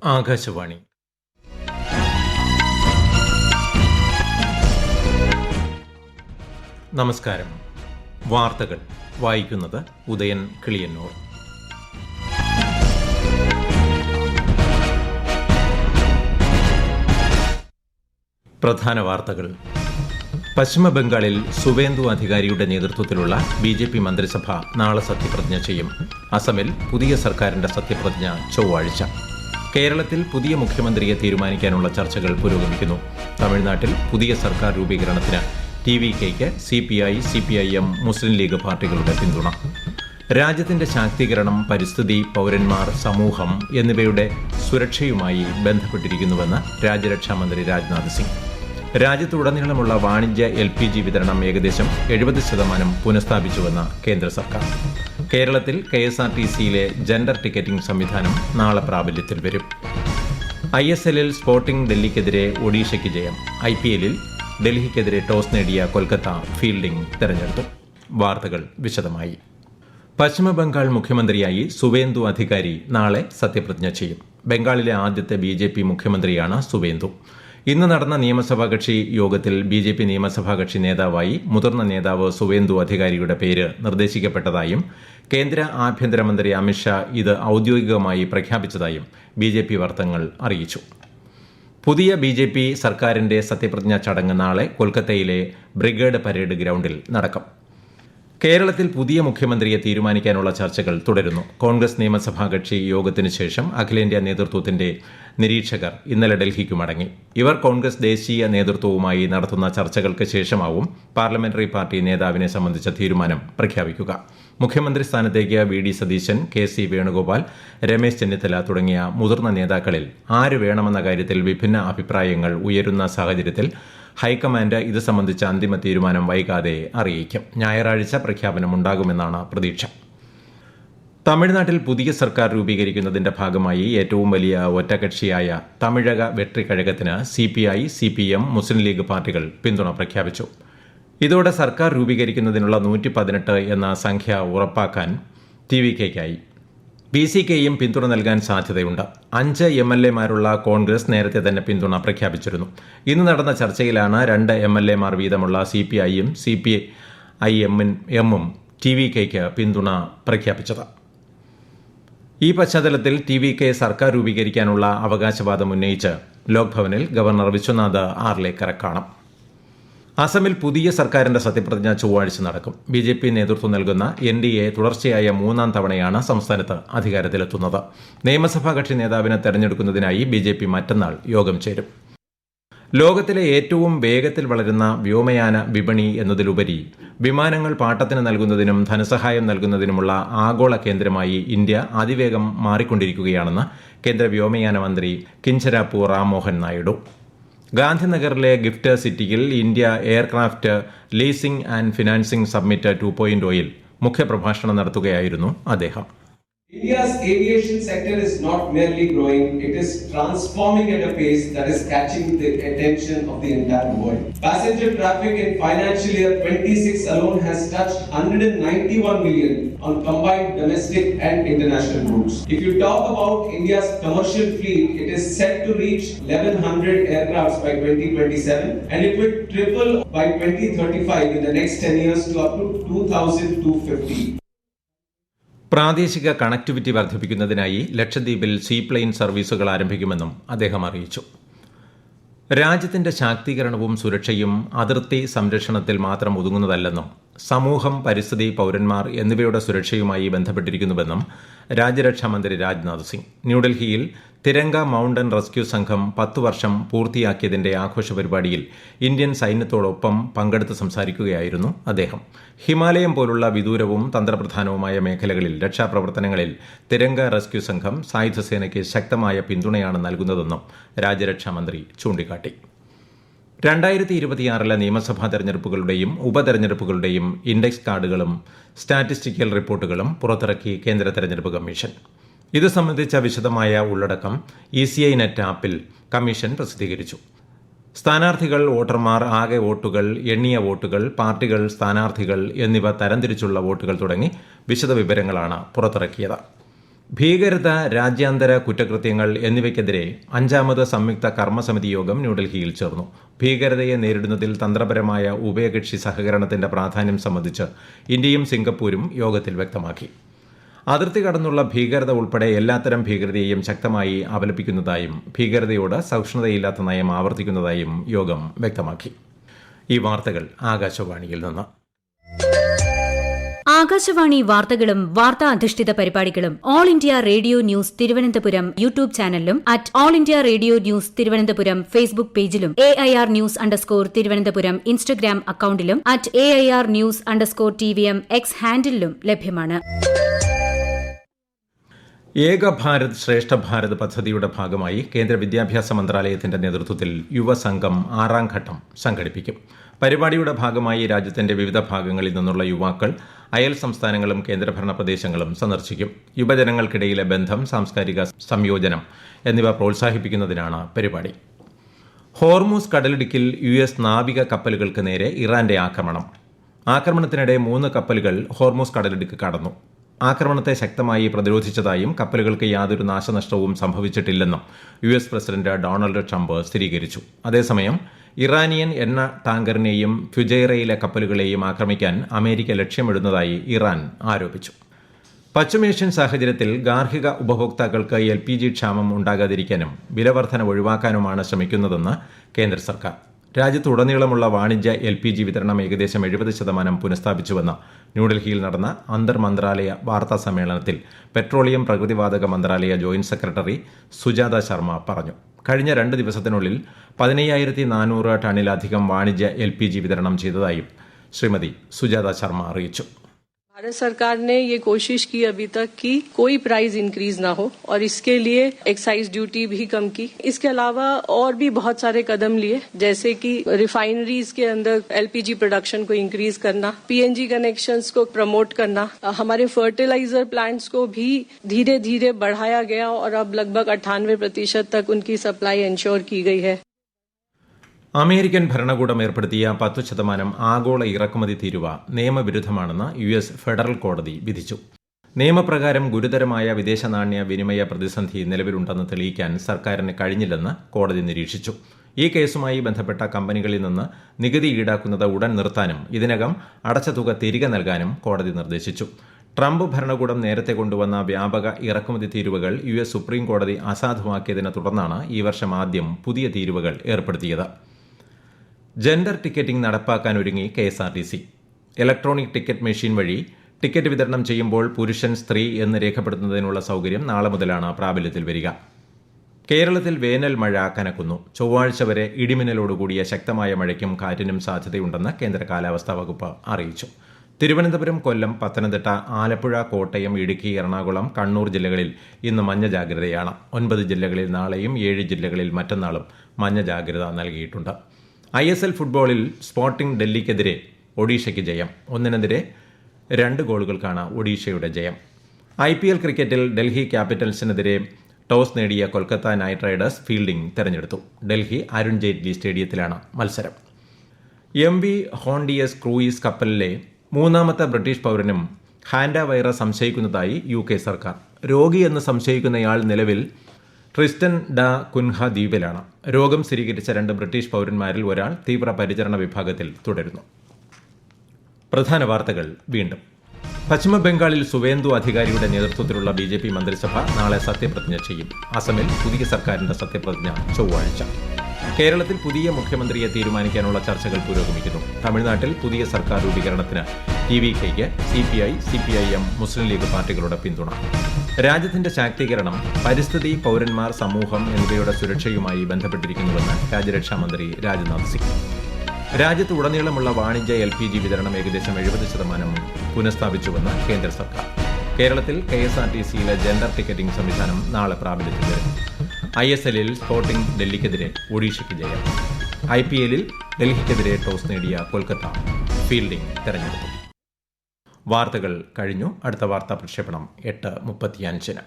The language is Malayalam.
ആകാശവാണി. നമസ്കാരം. വാർത്തകൾ വായിക്കുന്നത് ഉദയൻ കിളിയന്നൂർ. പ്രധാന വാർത്തകൾ. പശ്ചിമബംഗാളിൽ സുവേന്ദു അധികാരിയുടെ നേതൃത്വത്തിലുള്ള BJP മന്ത്രിസഭ നാളെ സത്യപ്രതിജ്ഞ ചെയ്യും. അസമിൽ പുതിയ സർക്കാരിന്റെ സത്യപ്രതിജ്ഞ ചൊവ്വാഴ്ച. കേരളത്തിൽ പുതിയ മുഖ്യമന്ത്രിയെ തീരുമാനിക്കാനുള്ള ചർച്ചകൾ പുരോഗമിക്കുന്നു. തമിഴ്നാട്ടിൽ പുതിയ സർക്കാർ രൂപീകരണത്തിന് TVKയ്ക്ക് CPI, CPIM, മുസ്ലിം ലീഗ് പാർട്ടികളുടെ പിന്തുണ. രാജ്യത്തിന്റെ ശാക്തീകരണം പരിസ്ഥിതി, പൌരന്മാർ, സമൂഹം എന്നിവയുടെ സുരക്ഷയുമായി ബന്ധപ്പെട്ടിരിക്കുന്നുവെന്ന് രാജ്യരക്ഷാമന്ത്രി രാജ്നാഥ് സിംഗ്. രാജ്യത്തുടനീളമുള്ള വാണിജ്യ LPG വിതരണം ഏകദേശം 70% പുനഃസ്ഥാപിച്ചുവെന്ന് കേന്ദ്ര സർക്കാർ. കേരളത്തിൽ KSRTCയിലെ ജെൻഡർ ടിക്കറ്റിംഗ് സംവിധാനം നാളെ പ്രാബല്യത്തിൽ വരും. ISLൽ സ്പോർട്ടിംഗ് ഡൽഹിക്കെതിരെ ഒഡീഷയ്ക്ക് ജയം. IPLൽ ഡൽഹിക്കെതിരെ ടോസ് നേടിയ കൊൽക്കത്ത ഫീൽഡിംഗ് തെരഞ്ഞെടുത്തു. വാർത്തകൾ വിശദമായി. പശ്ചിമബംഗാൾ മുഖ്യമന്ത്രിയായി സുവേന്ദു അധികാരി നാളെ സത്യപ്രതിജ്ഞ ചെയ്യും. ബംഗാളിലെ ആദ്യത്തെ BJP മുഖ്യമന്ത്രിയാണ് സുവേന്ദു. ഇന്ന് നടന്ന നിയമസഭാ കക്ഷി യോഗത്തിൽ BJP നിയമസഭാ കക്ഷി നേതാവായി മുതിർന്ന നേതാവ് സുവേന്ദു അധികാരിയുടെ പേര് നിർദ്ദേശിക്കപ്പെട്ടതായും കേന്ദ്ര ആഭ്യന്തരമന്ത്രി അമിത്ഷാ ഇത് ഔദ്യോഗികമായി പ്രഖ്യാപിച്ചതായും BJP വൃത്തങ്ങൾ അറിയിച്ചു. പുതിയ BJP സർക്കാരിന്റെ സത്യപ്രതിജ്ഞാ ചടങ്ങ് നാളെ കൊൽക്കത്തയിലെ ബ്രിഗേഡ് പരേഡ് ഗ്രൗണ്ടിൽ നടക്കും. കേരളത്തിൽ പുതിയ മുഖ്യമന്ത്രിയെ തീരുമാനിക്കാനുള്ള ചർച്ചകൾ തുടരുന്നു. കോൺഗ്രസ് നിയമസഭാ കക്ഷി യോഗത്തിനു ശേഷം അഖിലേന്ത്യാ നേതൃത്വത്തിന്റെ നിരീക്ഷകർ ഇന്നലെ ഡൽഹിക്ക് മടങ്ങി. ഇവർ കോൺഗ്രസ് ദേശീയ നേതൃത്വവുമായി നടത്തുന്ന ചർച്ചകൾക്ക് ശേഷമാവും പാർലമെന്ററി പാർട്ടി നേതാവിനെ സംബന്ധിച്ച തീരുമാനം പ്രഖ്യാപിക്കുക. മുഖ്യമന്ത്രി സ്ഥാനത്തേക്ക് VD സതീശൻ, KC വേണുഗോപാൽ, രമേശ് ചെന്നിത്തല തുടങ്ങിയ മുതിർന്ന നേതാക്കളിൽ ആര് വേണമെന്ന കാര്യത്തിൽ വിഭിന്ന അഭിപ്രായങ്ങൾ ഉയരുന്ന സാഹചര്യത്തിൽ ഹൈക്കമാൻഡ് ഇത് സംബന്ധിച്ച അന്തിമ തീരുമാനം വൈകാതെ അറിയിക്കും. ഞായറാഴ്ച പ്രഖ്യാപനമുണ്ടാകുമെന്നാണ് പ്രതീക്ഷ. തമിഴ്നാട്ടിൽ പുതിയ സർക്കാർ രൂപീകരിക്കുന്നതിന്റെ ഭാഗമായി ഏറ്റവും വലിയ ഒറ്റകക്ഷിയായ തമിഴക വെട്രിക്കഴകത്തിന് CPI, CPM, മുസ്ലിം ലീഗ് പാർട്ടികൾ പിന്തുണ പ്രഖ്യാപിച്ചു. ഇതോടെ സർക്കാർ രൂപീകരിക്കുന്നതിനുള്ള 118 എന്ന സംഖ്യ ഉറപ്പാക്കാൻ TVKയ്ക്കായി. BCKയും പിന്തുണ നൽകാൻ സാധ്യതയുണ്ട്. 5 MLAമാരുള്ള കോൺഗ്രസ് നേരത്തെ തന്നെ പിന്തുണ പ്രഖ്യാപിച്ചിരുന്നു. ഇന്ന് നടന്ന ചർച്ചയിലാണ് 2 MLAമാർ വീതമുള്ള CPIയും CPIMും TVKയ്ക്ക് പിന്തുണ പ്രഖ്യാപിച്ചത്. ഈ പശ്ചാത്തലത്തിൽ TVK സർക്കാർ രൂപീകരിക്കാനുള്ള അവകാശവാദം ഉന്നയിച്ച് ലോക്ഭവനിൽ ഗവർണർ വിശ്വനാഥ് ആർലേക്കറെ കാണും. അസമിൽ പുതിയ സർക്കാരിന്റെ സത്യപ്രതിജ്ഞ ചൊവ്വാഴ്ച നടക്കും. BJP നേതൃത്വം നൽകുന്ന NDA തുടർച്ചയായ 3ാം തവണയാണ് സംസ്ഥാനത്ത് അധികാരത്തിലെത്തുന്നത്. നിയമസഭാ കക്ഷി നേതാവിനെ തെരഞ്ഞെടുക്കുന്നതിനായി BJP മറ്റന്നാൾ യോഗം ചേരും. ലോകത്തിലെ ഏറ്റവും വേഗത്തിൽ വളരുന്ന വ്യോമയാന വിപണി എന്നതിലുപരി വിമാനങ്ങൾ പാട്ടത്തിന് നൽകുന്നതിനും ധനസഹായം നൽകുന്നതിനുമുള്ള ആഗോള കേന്ദ്രമായി ഇന്ത്യ അതിവേഗം മാറിക്കൊണ്ടിരിക്കുകയാണെന്ന് കേന്ദ്ര വ്യോമയാന മന്ത്രി കിഞ്ചരാപ്പു റാംമോഹൻ നായിഡു. ഗാന്ധിനഗറിലെ ഗിഫ്റ്റ് സിറ്റിയിൽ India aircraft leasing and financing submit 2.0യിൽ മുഖ്യപ്രഭാഷണം നടത്തുകയായിരുന്നു അദ്ദേഹം. India's aviation sector is not merely growing, it is transforming at a pace that is catching the attention of the entire world. Passenger traffic in financial year 26 alone has touched 191 million on combined domestic and international routes. If you talk about India's commercial fleet, it is set to reach 1100 aircrafts by 2027 and it will triple by 2035 in the next 10 years to up to 2250. പ്രാദേശിക കണക്ടിവിറ്റി വർദ്ധിപ്പിക്കുന്നതിനായി ലക്ഷദ്വീപിൽ സീപ്ലെയിൻ സർവീസുകൾ ആരംഭിക്കുമെന്നും അദ്ദേഹം അറിയിച്ചു. രാജ്യത്തിന്റെ ശാക്തീകരണവും സുരക്ഷയും അതിർത്തി സംരക്ഷണത്തിൽ മാത്രം ഒതുങ്ങുന്നതല്ലെന്നും സമൂഹം, പരിസ്ഥിതി, പൌരന്മാർ എന്നിവയുടെ സുരക്ഷയുമായി ബന്ധപ്പെട്ടിരിക്കുന്നുവെന്നും രാജ്യരക്ഷാമന്ത്രി രാജ്നാഥ് സിംഗ്. ന്യൂഡൽഹിയിൽ തിരങ്ക മൌണ്ടൻ റെസ്ക്യൂ സംഘം 10 വർഷം പൂർത്തിയാക്കിയതിന്റെ ആഘോഷ പരിപാടിയിൽ ഇന്ത്യൻ സൈന്യത്തോടൊപ്പം പങ്കെടുത്ത് സംസാരിക്കുകയായിരുന്നു അദ്ദേഹം. ഹിമാലയം പോലുള്ള വിദൂരവും തന്ത്രപ്രധാനവുമായ മേഖലകളിൽ രക്ഷാപ്രവർത്തനങ്ങളിൽ തിരങ്ക റെസ്ക്യൂ സംഘം സായുധസേനയ്ക്ക് ശക്തമായ പിന്തുണയാണ് നൽകുന്നതെന്നും രാജ്യരക്ഷാമന്ത്രി ചൂണ്ടിക്കാട്ടി. 2026 നിയമസഭാ തെരഞ്ഞെടുപ്പുകളുടെയും ഉപതെരഞ്ഞെടുപ്പുകളുടെയും ഇൻഡെക്സ് കാർഡുകളും സ്റ്റാറ്റിസ്റ്റിക്കൽ റിപ്പോർട്ടുകളും പുറത്തിറക്കി കേന്ദ്ര തെരഞ്ഞെടുപ്പ് കമ്മീഷൻ. ഇത് സംബന്ധിച്ച വിശദമായ ഉള്ളടക്കം ECI നെറ്റ് ആപ്പിൽ കമ്മീഷൻ പ്രസിദ്ധീകരിച്ചു. സ്ഥാനാർത്ഥികൾ, വോട്ടർമാർ, ആകെ വോട്ടുകൾ, എണ്ണിയ വോട്ടുകൾ, പാർട്ടികൾ, സ്ഥാനാർത്ഥികൾ എന്നിവ തരംതിരിച്ചുള്ള വോട്ടുകൾ തുടങ്ങി വിശദവിവരങ്ങളാണ് പുറത്തിറക്കിയത്. ഭീകരത, രാജ്യാന്തര കുറ്റകൃത്യങ്ങൾ എന്നിവയ്ക്കെതിരെ 5ാമത് സംയുക്ത കർമ്മസമിതി യോഗം ന്യൂഡൽഹിയിൽ ചേർന്നു. ഭീകരതയെ നേരിടുന്നതിൽ തന്ത്രപരമായ ഉഭയകക്ഷി സഹകരണത്തിന്റെ പ്രാധാന്യം സംബന്ധിച്ച് ഇന്ത്യയും സിംഗപ്പൂരും യോഗത്തിൽ വ്യക്തമാക്കി. അതിർത്തി കടന്നുള്ള ഭീകരത ഉൾപ്പെടെ എല്ലാത്തരം ഭീകരതയെയും ശക്തമായി അപലപിക്കുന്നതായും ഭീകരതയോട് സഹിഷ്ണുതയില്ലാത്ത നയം ആവർത്തിക്കുന്നതായും യോഗം വ്യക്തമാക്കി. ഈ വാർത്തകൾ ആകാശവാണിയിൽ നിന്ന്. ആകാശവാണി വാർത്തകളും വാർത്താ അധിഷ്ഠിത പരിപാടികളും all India radio news Thiruvananthapuram YouTube ചാനലിലും @all India radio news Thiruvananthapuram Facebook പേജിലും AIR ന്യൂസ് _തിരുവനന്തപുരം ഇൻസ്റ്റഗ്രാം അക്കൌണ്ടിലും @AIR ന്യൂസ് _TVM X ഹാൻഡിലും ലഭ്യമാണ്. ഏക ഭാരത് ശ്രേഷ്ഠ ഭാരത് പദ്ധതിയുടെ ഭാഗമായി കേന്ദ്ര വിദ്യാഭ്യാസ മന്ത്രാലയത്തിന്റെ നേതൃത്വത്തിൽ യുവസംഘം 6ാം ഘട്ടം സംഘടിപ്പിക്കും. പരിപാടിയുടെ ഭാഗമായി രാജ്യത്തിന്റെ വിവിധ ഭാഗങ്ങളിൽ നിന്നുള്ള യുവാക്കൾ അയൽ സംസ്ഥാനങ്ങളും കേന്ദ്രഭരണ പ്രദേശങ്ങളും സന്ദർശിക്കും. യുവജനങ്ങൾക്കിടയിലെ ബന്ധം, സാംസ്കാരിക സംയോജനം എന്നിവ പ്രോത്സാഹിപ്പിക്കുന്നതിനാണ് പരിപാടി. ഹോർമൂസ് കടലിടുക്കിൽ US നാവിക കപ്പലുകൾക്ക് നേരെ ഇറാന്റെ ആക്രമണം. ആക്രമണത്തിനിടെ 3 കപ്പലുകൾ ഹോർമൂസ് കടലിടുക്ക് കടന്നു. ആക്രമണത്തെ ശക്തമായി പ്രതിരോധിച്ചതായും കപ്പലുകൾക്ക് യാതൊരു നാശനഷ്ടവും സംഭവിച്ചിട്ടില്ലെന്നും US പ്രസിഡന്റ് ഡൊണാൾഡ് ട്രംപ് സ്ഥിരീകരിച്ചു. അതേസമയം ഇറാനിയൻ എണ്ണ ടാങ്കറിനെയും ഫുജൈറയിലെ കപ്പലുകളെയും ആക്രമിക്കാൻ അമേരിക്ക ലക്ഷ്യമിടുന്നതായി ഇറാൻ ആരോപിച്ചു. പശ്ചിമേഷ്യൻ സാഹചര്യത്തിൽ ഗാർഹിക ഉപഭോക്താക്കൾക്ക് LPG ക്ഷാമം ഉണ്ടാകാതിരിക്കാനും വിലവർധന ഒഴിവാക്കാനുമാണ് ശ്രമിക്കുന്നതെന്ന് കേന്ദ്ര സർക്കാർ. രാജ്യത്തുടനീളമുള്ള വാണിജ്യ LPG വിതരണം ഏകദേശം 70% പുനഃസ്ഥാപിച്ചുവെന്ന് ന്യൂഡൽഹിയിൽ നടന്ന അന്തർ മന്ത്രാലയ വാർത്താ സമ്മേളനത്തിൽ പെട്രോളിയം പ്രകൃതിവാതക മന്ത്രാലയ ജോയിന്റ് സെക്രട്ടറി സുജാത ശർമ്മ പറഞ്ഞു. കഴിഞ്ഞ 2 ദിവസത്തിനുള്ളിൽ 15,400 ടണ്ണിലധികം വാണിജ്യ LPG വിതരണം ചെയ്തതായും ശ്രീമതി സുജാത ശർമ്മ അറിയിച്ചു. भारत सरकार ने ये कोशिश की अभी तक कि कोई प्राइस इंक्रीज ना हो और इसके लिए एक्साइज ड्यूटी भी कम की. इसके अलावा और भी बहुत सारे कदम लिए, जैसे कि रिफाइनरीज के अंदर LPG प्रोडक्शन को इंक्रीज करना, PNG कनेक्शंस को प्रमोट करना, हमारे फर्टिलाइजर प्लांट्स को भी धीरे धीरे बढ़ाया गया और अब लगभग 98% तक उनकी सप्लाई इंश्योर की गई है. അമേരിക്കൻ ഭരണകൂടം ഏർപ്പെടുത്തിയ 10% ആഗോള ഇറക്കുമതി തീരുവ നിയമവിരുദ്ധമാണെന്ന് US ഫെഡറൽ കോടതി വിധിച്ചു. നിയമപ്രകാരം ഗുരുതരമായ വിദേശ നാണ്യ വിനിമയ പ്രതിസന്ധി നിലവിലുണ്ടെന്ന് തെളിയിക്കാൻ സർക്കാരിന് കഴിഞ്ഞില്ലെന്ന് കോടതി നിരീക്ഷിച്ചു. ഈ കേസുമായി ബന്ധപ്പെട്ട കമ്പനികളിൽ നിന്ന് നികുതി ഈടാക്കുന്നത് ഉടൻ നിർത്താനും ഇതിനകം അടച്ച തുക തിരികെ നൽകാനും കോടതി നിർദ്ദേശിച്ചു. ട്രംപ് ഭരണകൂടം നേരത്തെ കൊണ്ടുവന്ന വ്യാപക ഇറക്കുമതി തീരുവകൾ US സുപ്രീം കോടതി അസാധുവാക്കിയതിനെ തുടർന്നാണ് ഈ വർഷം ആദ്യം പുതിയ തീരുവകൾ ഏർപ്പെടുത്തിയത്. ജെൻഡർ ടിക്കറ്റിംഗ് നടപ്പാക്കാൻ ഒരുങ്ങി KSRTC. ഇലക്ട്രോണിക് ടിക്കറ്റ് മെഷീൻ വഴി ടിക്കറ്റ് വിതരണം ചെയ്യുമ്പോൾ പുരുഷൻ, സ്ത്രീ എന്ന് രേഖപ്പെടുത്തുന്നതിനുള്ള സൗകര്യം നാളെ മുതലാണ് പ്രാബല്യത്തിൽ വരിക. കേരളത്തിൽ വേനൽ മഴ കനക്കുന്നു. ചൊവ്വാഴ്ച വരെ ഇടിമിന്നലോടുകൂടിയ ശക്തമായ മഴയ്ക്കും കാറ്റിനും സാധ്യതയുണ്ടെന്ന് കേന്ദ്ര കാലാവസ്ഥാ വകുപ്പ് അറിയിച്ചു. തിരുവനന്തപുരം, കൊല്ലം, പത്തനംതിട്ട, ആലപ്പുഴ, കോട്ടയം, ഇടുക്കി, എറണാകുളം, കണ്ണൂർ ജില്ലകളിൽ ഇന്ന് മഞ്ഞ ജാഗ്രതയാണ്. 9 ജില്ലകളിൽ നാളെയും 7 ജില്ലകളിൽ മറ്റന്നാളും മഞ്ഞ ജാഗ്രത നൽകിയിട്ടുണ്ട്. ISL ഫുട്ബോളിൽ സ്പോർട്ടിംഗ് ഡൽഹിക്കെതിരെ ഒഡീഷയ്ക്ക് ജയം. 1-2 ഗോളുകൾക്കാണ് ഒഡീഷയുടെ ജയം. IPL ക്രിക്കറ്റിൽ ഡൽഹി ക്യാപിറ്റൽസിനെതിരെ ടോസ് നേടിയ കൊൽക്കത്ത നൈറ്റ് റൈഡേഴ്സ് ഫീൽഡിംഗ് തെരഞ്ഞെടുത്തു. ഡൽഹി അരുൺ ജെയ്റ്റ്ലി സ്റ്റേഡിയത്തിലാണ് മത്സരം. MV ഹോണ്ടിയസ് ക്രൂയിസ് കപ്പലിലെ 3ാമത്തെ ബ്രിട്ടീഷ് പൗരനും ഹാൻഡ വൈറസ് സംശയിക്കുന്നതായി UK സർക്കാർ. രോഗിയെന്ന് സംശയിക്കുന്നയാൾ നിലവിൽ ട്രിസ്റ്റൻ ഡ കുൻഹ ദ്വീപിലാണ്. രോഗം സ്ഥിരീകരിച്ച 2 ബ്രിട്ടീഷ് പൗരന്മാരിൽ ഒരാൾ തീവ്രപരിചരണ വിഭാഗത്തിൽ തുടരുന്നു. പ്രധാന വാർത്തകൾ വീണ്ടും. പശ്ചിമ ബംഗാളിൽ സുവേന്ദു അധികാരിയുടെ നേതൃത്വത്തിലുള്ള BJP മന്ത്രിസഭ നാളെ സത്യപ്രതിജ്ഞ ചെയ്യും. അസമിൽ പുതിയ സർക്കാരിന്റെ സത്യപ്രതിജ്ഞ ചൊവ്വാഴ്ച. കേരളത്തിൽ പുതിയ മുഖ്യമന്ത്രിയെ തീരുമാനിക്കാനുള്ള ചർച്ചകൾ പുരോഗമിക്കുന്നു. തമിഴ്നാട്ടിൽ പുതിയ സർക്കാർ രൂപീകരണത്തിന് TVKയ്ക്ക് CPI, CPIM, മുസ്ലിം ലീഗ് പാർട്ടികളുടെ പിന്തുണ. രാജ്യത്തിന്റെ ശാക്തീകരണം പരിസ്ഥിതി, പൗരന്മാർ, സമൂഹം എന്നിവയുടെ സുരക്ഷയുമായി ബന്ധപ്പെട്ടിരിക്കുന്നുവെന്ന് രാജ്യരക്ഷാ മന്ത്രി രാജ്നാഥ് സിംഗ്. രാജ്യത്ത് ഉടനീളമുള്ള വാണിജ്യ LPG വിതരണം ഏകദേശം 70% പുനഃസ്ഥാപിച്ചുവെന്ന് കേന്ദ്ര സർക്കാർ. കേരളത്തിൽ KSRTCയിലെ ജെൻഡർ ടിക്കറ്റിംഗ് സംവിധാനം നാളെ പ്രാബല്യത്തിൽ വരും. ISLൽ സ്പോർട്ടിംഗ് ഡൽഹിക്കെതിരെ ഒഡീഷയ്ക്ക് ജയം. IPLൽ ഡൽഹിക്കെതിരെ ടോസ് നേടിയ കൊൽക്കത്ത ഫീൽഡിംഗ് തെരഞ്ഞെടുത്തു. വാർത്തകൾ കഴിഞ്ഞു. അടുത്ത വാർത്താ പ്രക്ഷേപണം 8:35.